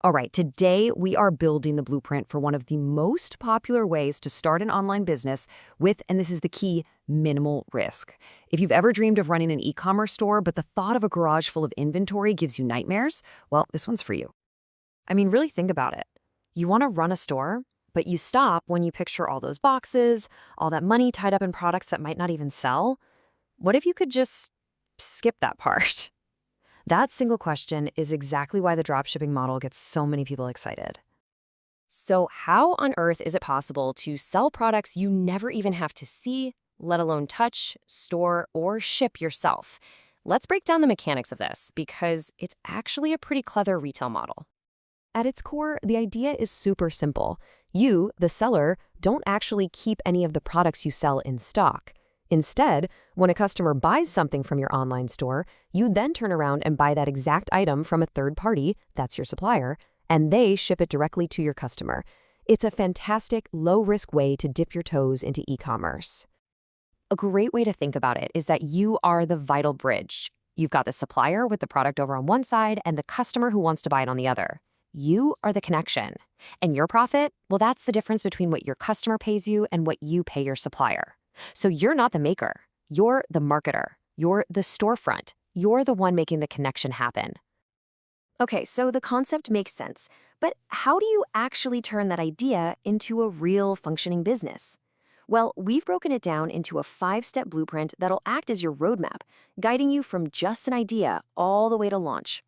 All right, today we are building the blueprint for one of the most popular ways to start an online business with, and this is the key, minimal risk. If you've ever dreamed of running an e-commerce store, but the thought of a garage full of inventory gives you nightmares, well, this one's for you. I mean, really think about it. You want to run a store, but you stop when you picture all those boxes, all that money tied up in products that might not even sell. What if you could just skip that part? That single question is exactly why the dropshipping model gets so many people excited. So how on earth is it possible to sell products you never even have to see, let alone touch, store, or ship yourself? Let's break down the mechanics of this because it's actually a pretty clever retail model. At its core, the idea is super simple. You, the seller, don't actually keep any of the products you sell in stock. Instead, when a customer buys something from your online store, you then turn around and buy that exact item from a third party, that's your supplier, and they ship it directly to your customer. It's a fantastic, low-risk way to dip your toes into e-commerce. A great way to think about it is that you are the vital bridge. You've got the supplier with the product over on one side and the customer who wants to buy it on the other. You are the connection. And your profit, well, that's the difference between what your customer pays you and what you pay your supplier. So you're not the maker. You're the marketer. You're the storefront. You're the one making the connection happen. Okay, so the concept makes sense, but how do you actually turn that idea into a real functioning business? Well, we've broken it down into a 5-step blueprint that'll act as your roadmap, guiding you from just an idea all the way to launch.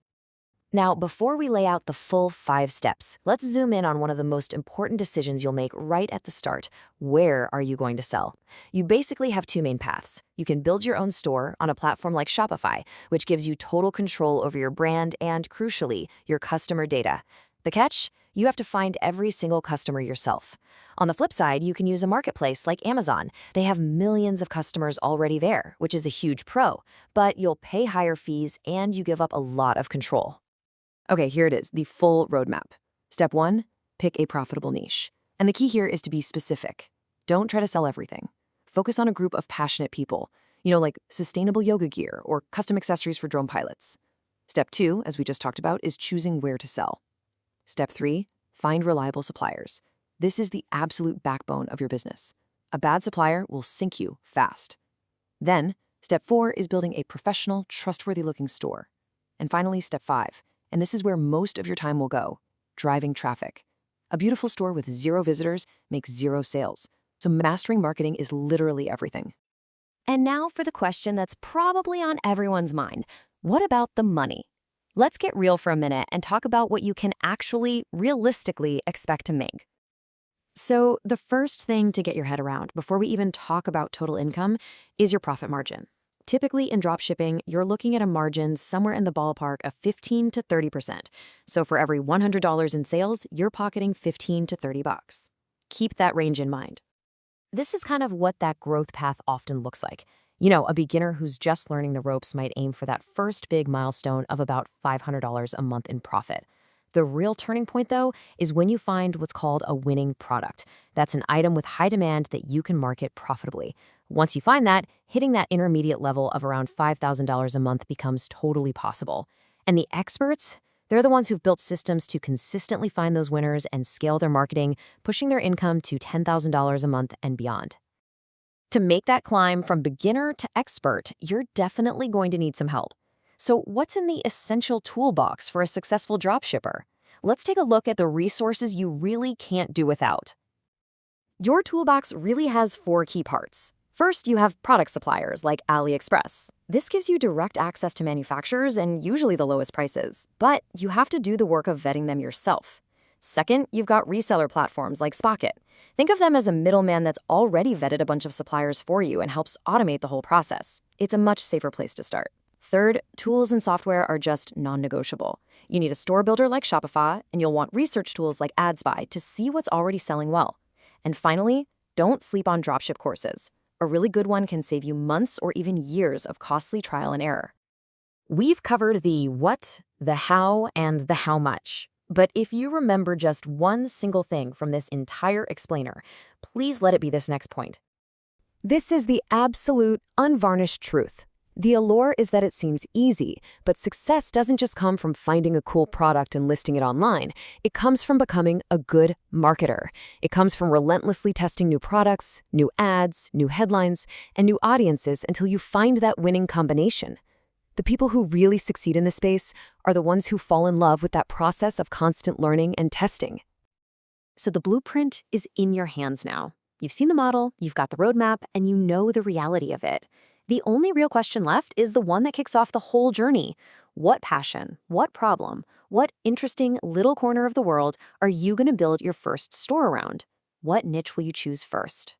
Now, before we lay out the full 5 steps, let's zoom in on one of the most important decisions you'll make right at the start. Where are you going to sell? You basically have 2 main paths. You can build your own store on a platform like Shopify, which gives you total control over your brand and, crucially, your customer data. The catch? You have to find every single customer yourself. On the flip side, you can use a marketplace like Amazon. They have millions of customers already there, which is a huge pro, but you'll pay higher fees and you give up a lot of control. Okay, here it is, the full roadmap. Step 1, pick a profitable niche. And the key here is to be specific. Don't try to sell everything. Focus on a group of passionate people, like sustainable yoga gear or custom accessories for drone pilots. Step 2, as we just talked about, is choosing where to sell. Step 3, find reliable suppliers. This is the absolute backbone of your business. A bad supplier will sink you fast. Then, step 4 is building a professional, trustworthy-looking store. And finally, step 5. And this is where most of your time will go, driving traffic. A beautiful store with 0 visitors makes 0 sales. So mastering marketing is literally everything. And now for the question that's probably on everyone's mind. What about the money? Let's get real for a minute and talk about what you can actually, realistically expect to make. So the first thing to get your head around before we even talk about total income is your profit margin. Typically in dropshipping, you're looking at a margin somewhere in the ballpark of 15 to 30%. So for every $100 in sales, you're pocketing 15 to 30 bucks. Keep that range in mind. This is kind of what that growth path often looks like. A beginner who's just learning the ropes might aim for that first big milestone of about $500 a month in profit. The real turning point, though, is when you find what's called a winning product. That's an item with high demand that you can market profitably. Once you find that, hitting that intermediate level of around $5,000 a month becomes totally possible. And the experts, they're the ones who've built systems to consistently find those winners and scale their marketing, pushing their income to $10,000 a month and beyond. To make that climb from beginner to expert, you're definitely going to need some help. So what's in the essential toolbox for a successful dropshipper? Let's take a look at the resources you really can't do without. Your toolbox really has 4 key parts. First, you have product suppliers like AliExpress. This gives you direct access to manufacturers and usually the lowest prices, but you have to do the work of vetting them yourself. Second, you've got reseller platforms like Spocket. Think of them as a middleman that's already vetted a bunch of suppliers for you and helps automate the whole process. It's a much safer place to start. Third, tools and software are just non-negotiable. You need a store builder like Shopify, and you'll want research tools like AdSpy to see what's already selling well. And finally, don't sleep on dropship courses. A really good one can save you months or even years of costly trial and error. We've covered the what, the how, and the how much. But if you remember just one single thing from this entire explainer, please let it be this next point. This is the absolute, unvarnished truth. The allure is that it seems easy, but success doesn't just come from finding a cool product and listing it online. It comes from becoming a good marketer. It comes from relentlessly testing new products, new ads, new headlines, and new audiences until you find that winning combination. The people who really succeed in this space are the ones who fall in love with that process of constant learning and testing. So the blueprint is in your hands now. You've seen the model, you've got the roadmap, and you know the reality of it. The only real question left is the one that kicks off the whole journey. What passion, what problem, what interesting little corner of the world are you going to build your first store around? What niche will you choose first?